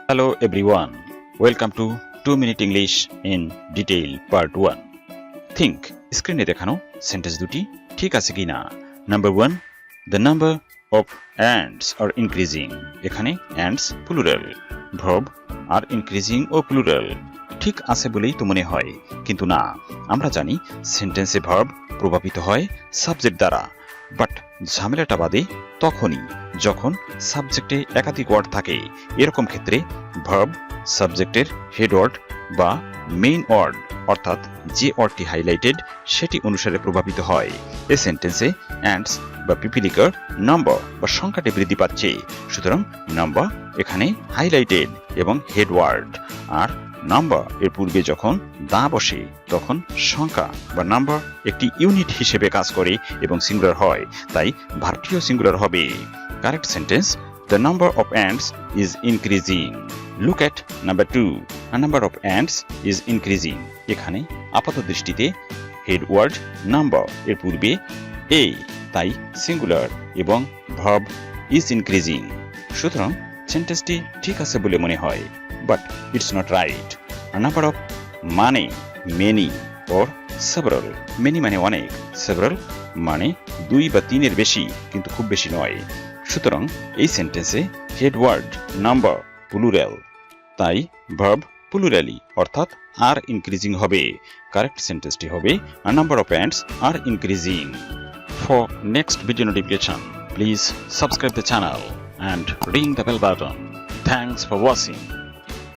Hello everyone, welcome to 2 Minute English in Detail Part 1. Think, স্ক্রিনে দেখানো sentence দুটি ঠিক আছে কিনা। Number 1, the number of ants are increasing. এখানে ants plural, verb are increasing ও প্লুরাল। ঠিক আছে বলেই তো মনে হয়, কিন্তু না, আমরা জানি সেন্টেন্সে verb প্রভাবিত হয় সাবজেক্ট দ্বারা, বাট ঝামেলাটা বাদে তখনই যখন সাবজেক্টে একাধিক ওয়ার্ড থাকে। এরকম ক্ষেত্রে ভার্ব সাবজেক্টের হেড ওয়ার্ড বা মেইন ওয়ার্ড অর্থাৎ যে ওয়ার্ডটি হাইলাইটেড সেটি অনুসারে প্রভাবিত হয়। এই সেন্টেন্সে অ্যান্ডস বা পিপিলিকার নাম্বার বা সংখ্যাটি বৃদ্ধি পাচ্ছে, সুতরাং নাম্বার এখানে হাইলাইটেড এবং হেড ওয়ার্ড। আর নাম্বার এর পূর্বে যখন দা বসে তখন সংখ্যা বা নাম্বার একটি ইউনিট হিসেবে কাজ করে এবং সিঙ্গুলার হয়, তাই ভার্বটিও সিঙ্গুলার হবে। Correct sentence, the number of ants is increasing. Look at number 2, a number of ants is increasing. এখানে আপাত দৃষ্টিতে হেড ওয়ার্ড নাম্বার এর পূর্বে এ, তাই সিঙ্গুলার এবং ভার্ব ইজ ইনক্রিজিং, সুতরাং সেন্টেন্সটি ঠিক আছে বলে মনে হয়, but it's not right. A number of মানে মেনি or several. মেনি মানে অনেক, several মানে 2 বা 3 এর বেশি কিন্তু খুব বেশি নয়। সুতরাং এই সেন্টেন্সে হেড ওয়ার্ড নাম্বার প্লুরাল, তাই ভার্ব প্লুরালি অর্থাৎ আর ইনক্রিজিং হবে। কারেক্ট সেন্টেন্সটি হবে a number of ants are increasing. For next video notification, please subscribe the channel and ring the bell button. Thanks for watching.